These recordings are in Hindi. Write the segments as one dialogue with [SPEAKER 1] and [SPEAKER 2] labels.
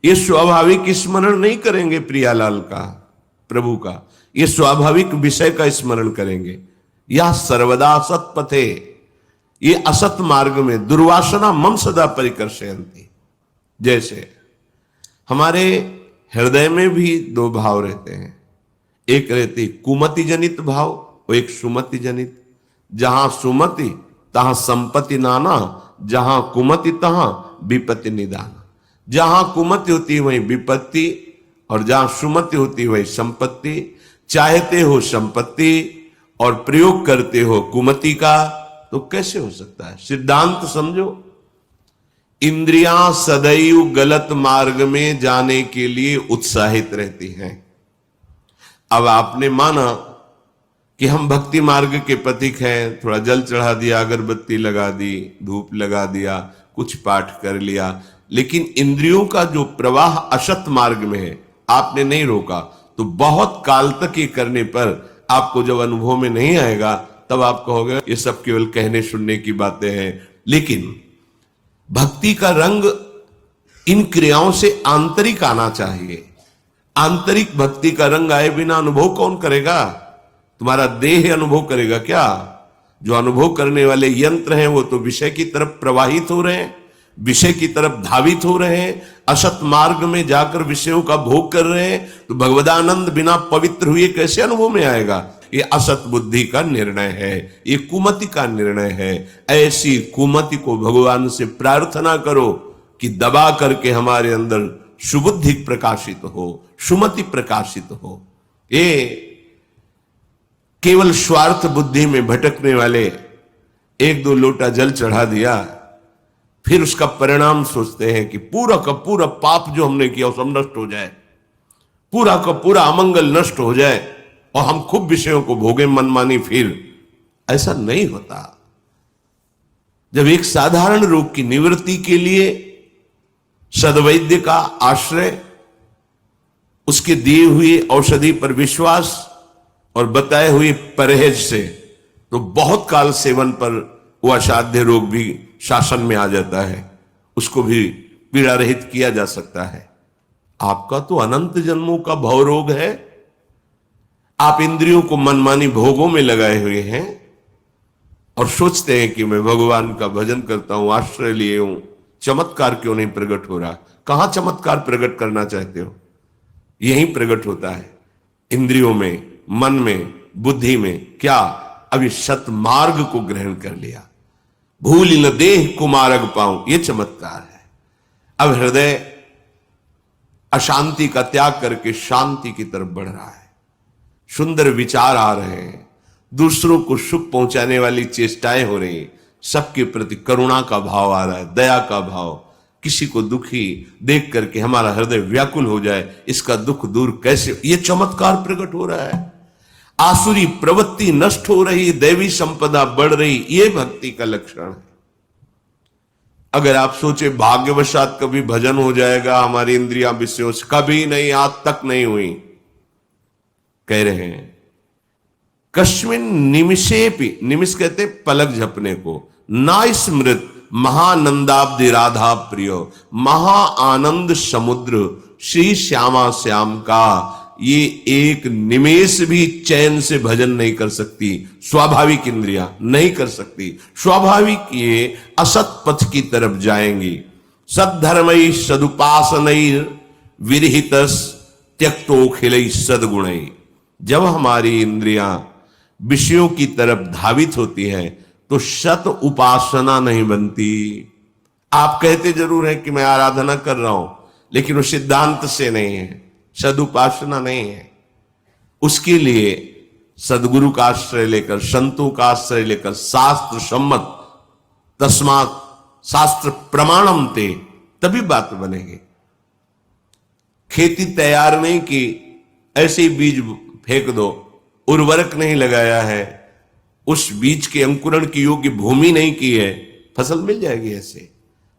[SPEAKER 1] ये स्वाभाविक स्मरण नहीं करेंगे प्रियालाल का, प्रभु का, ये स्वाभाविक विषय का स्मरण करेंगे। यह सर्वदा असत पथे, ये असत मार्ग में दुर्वासना मम सदा परिकर्षयन्ति। जैसे हमारे हृदय में भी दो भाव रहते हैं, एक रहती कुमति जनित भाव और एक सुमति जनित। जहां सुमति तहां संपत्ति नाना, जहां कुमति तहां विपत्ति निदान। जहां कुमति होती है वहीं विपत्ति, और जहां सुमति होती है वहीं संपत्ति। चाहते हो संपत्ति और प्रयोग करते हो कुमति का, तो कैसे हो सकता है? सिद्धांत समझो। इंद्रियां सदैव गलत मार्ग में जाने के लिए उत्साहित रहती हैं। अब आपने माना कि हम भक्ति मार्ग के पथिक हैं, थोड़ा जल चढ़ा दिया, अगरबत्ती लगा दी, धूप लगा दिया, कुछ पाठ कर लिया, लेकिन इंद्रियों का जो प्रवाह असत मार्ग में है आपने नहीं रोका, तो बहुत काल तक ये करने पर आपको जब अनुभव में नहीं आएगा तब आप कहोगे ये सब केवल कहने सुनने की बातें हैं। लेकिन भक्ति का रंग इन क्रियाओं से आंतरिक आना चाहिए। आंतरिक भक्ति का रंग आए बिना अनुभव कौन करेगा? तुम्हारा देह अनुभव करेगा क्या? जो अनुभव करने वाले यंत्र हैं वो तो विषय की तरफ प्रवाहित हो रहे हैं, विषय की तरफ धावित हो रहे हैं, असत मार्ग में जाकर विषयों का भोग कर रहे हैं। तो भगवदानंद बिना पवित्र हुए कैसे अनुभव में आएगा? ये असत बुद्धि का निर्णय है, ये कुमति का निर्णय है। ऐसी कुमति को भगवान से प्रार्थना करो कि दबा करके हमारे अंदर सुबुद्धि प्रकाशित हो, सुमति प्रकाशित हो। ये केवल स्वार्थ बुद्धि में भटकने वाले एक दो लोटा जल चढ़ा दिया, फिर उसका परिणाम सोचते हैं कि पूरा का पूरा पाप जो हमने किया वो सब नष्ट हो जाए, पूरा का पूरा अमंगल नष्ट हो जाए और हम खूब विषयों को भोगे मनमानी। फिर ऐसा नहीं होता। जब एक साधारण रोग की निवृत्ति के लिए सद्वैद्य का आश्रय, उसके दिए हुए औषधि पर विश्वास और बताए हुए परहेज से, तो बहुत काल सेवन पर वो असाध्य रोग भी शासन में आ जाता है, उसको भी पीड़ा रहित किया जा सकता है। आपका तो अनंत जन्मों का भव रोग है। आप इंद्रियों को मनमानी भोगों में लगाए हुए हैं और सोचते हैं कि मैं भगवान का भजन करता हूं, आश्रय लिए हूं, चमत्कार क्यों नहीं प्रकट हो रहा? कहां चमत्कार प्रकट करना चाहते हो? यही प्रकट होता है इंद्रियों में, मन में, बुद्धि में। क्या? अभी सतमार्ग को ग्रहण कर लिया, भूल न देह कुमारग पाऊं, ये चमत्कार है। अब हृदय अशांति का त्याग करके शांति की तरफ बढ़ रहा है, सुंदर विचार आ रहे हैं, दूसरों को सुख पहुंचाने वाली चेष्टाएं हो रही, सबके प्रति करुणा का भाव आ रहा है, दया का भाव। किसी को दुखी देख करके हमारा हृदय व्याकुल हो जाए, इसका दुख दूर कैसे, ये चमत्कार प्रकट हो रहा है। आसुरी प्रवृत्ति नष्ट हो रही, दैवी संपदा बढ़ रही, ये भक्ति का लक्षण है। अगर आप सोचे भाग्यवशात कभी भजन हो जाएगा, हमारी इंद्रियां विषयों से, कभी नहीं, आज तक नहीं हुई। कह रहे हैं कस्मिन निमिषेपि, निमिष कहते पलक झपने को, ना स्मृत महानंदाब्धि राधा प्रियो, महा आनंद समुद्र श्री श्यामा श्याम का ये एक निमेष भी चैन से भजन नहीं कर सकती। स्वाभाविक इंद्रियां नहीं कर सकती, स्वाभाविक ये असत पथ की तरफ जाएंगी। सद्धर्मई सदुपासनई विरहितस त्यक्तोखिलई सदगुणई। जब हमारी इंद्रियां विषयों की तरफ धावित होती हैं तो सत उपासना नहीं बनती। आप कहते जरूर हैं कि मैं आराधना कर रहा हूं, लेकिन वो सिद्धांत से नहीं है, सदुपासना नहीं है। उसके लिए सदगुरु का आश्रय लेकर, संतों का आश्रय लेकर, शास्त्र सम्मत, तस्मात् शास्त्र प्रमाणम ते, तभी बात बनेगी। खेती तैयार नहीं की, ऐसे ही बीज फेंक दो, उर्वरक नहीं लगाया है, उस बीज के अंकुरण की योग्य भूमि नहीं की है, फसल मिल जाएगी ऐसे।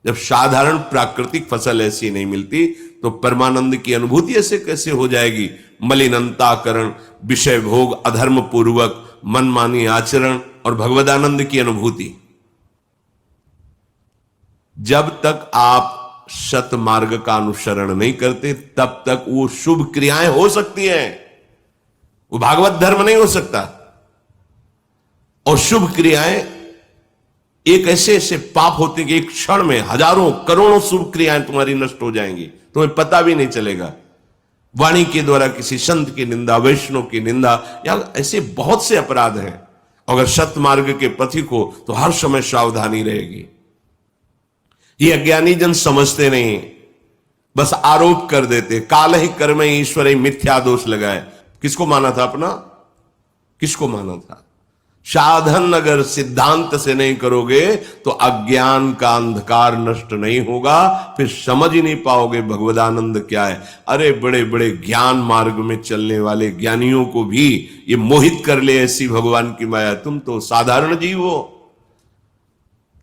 [SPEAKER 1] जब साधारण प्राकृतिक फसल ऐसी नहीं मिलती तो परमानंद की अनुभूति ऐसे कैसे हो जाएगी? मलिनताकरण, विषय भोग, अधर्म पूर्वक मनमानी आचरण और भगवदानंद की अनुभूति। जब तक आप सत मार्ग का अनुसरण नहीं करते तब तक वो शुभ क्रियाएं हो सकती हैं, वो भागवत धर्म नहीं हो सकता। और शुभ क्रियाएं एक ऐसे ऐसे पाप होते कि एक क्षण में हजारों करोड़ों शुभ क्रियाएं तुम्हारी नष्ट हो जाएंगी, तुम्हें पता भी नहीं चलेगा। वाणी के द्वारा किसी संत की निंदा, वैष्णव की निंदा, या ऐसे बहुत से अपराध हैं। अगर सत मार्ग के पथिक हो तो हर समय सावधानी रहेगी। ये अज्ञानी जन समझते नहीं, बस आरोप कर देते। काल ही कर्म ईश्वर ही मिथ्या दोष लगाए। किसको माना था अपना? किसको माना था? साधन अगर सिद्धांत से नहीं करोगे तो अज्ञान का अंधकार नष्ट नहीं होगा, फिर समझ ही नहीं पाओगे भगवदानंद क्या है। अरे बड़े बड़े ज्ञान मार्ग में चलने वाले ज्ञानियों को भी ये मोहित कर ले ऐसी भगवान की माया। तुम तो साधारण जीव हो।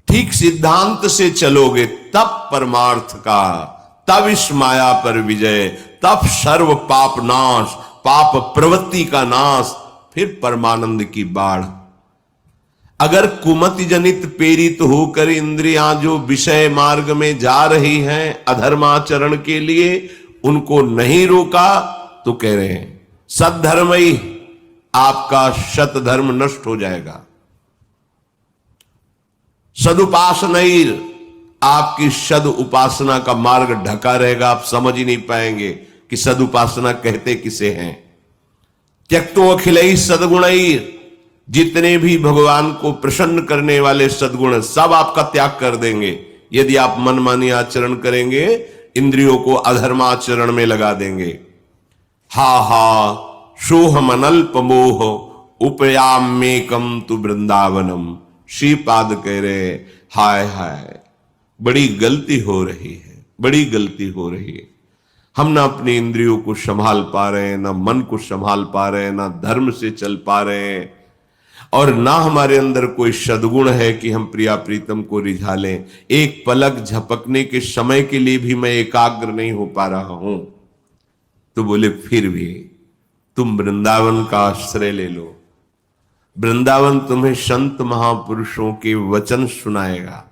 [SPEAKER 1] ठीक सिद्धांत से चलोगे तब परमार्थ का, तब इस माया पर विजय, तब सर्व पाप नाश, पाप प्रवृत्ति का नाश, फिर परमानंद की बाढ़। अगर कुमति जनित प्रेरित होकर इंद्रियां जो विषय मार्ग में जा रही हैं अधर्माचरण के लिए, उनको नहीं रोका तो कह रहे हैं सद्धर्म ही आपका शत धर्म नष्ट हो जाएगा। सदुपासनैर आपकी सद उपासना का मार्ग ढका रहेगा, आप समझ ही नहीं पाएंगे कि सदुपासना कहते किसे हैं। त्यक्तो अखिलई सदगुणैर, जितने भी भगवान को प्रसन्न करने वाले सद्गुण सब आपका त्याग कर देंगे यदि आप मनमानी आचरण करेंगे, इंद्रियों को अधर्माचरण में लगा देंगे। हा हा सोहम अनल्प मोह उपयाम्येकम तु वृंदावनम। श्रीपाद कह रहे हाय हाय बड़ी गलती हो रही है, बड़ी गलती हो रही है। हम ना अपनी इंद्रियों को संभाल पा रहे हैं, ना मन को संभाल पा रहे हैं, ना धर्म से चल पा रहे हैं, और ना हमारे अंदर कोई सद्गुण है कि हम प्रिया प्रीतम को रिझा लें। एक पलक झपकने के समय के लिए भी मैं एकाग्र नहीं हो पा रहा हूं। तो बोले फिर भी तुम वृंदावन का आश्रय ले लो। वृंदावन तुम्हें संत महापुरुषों के वचन सुनाएगा।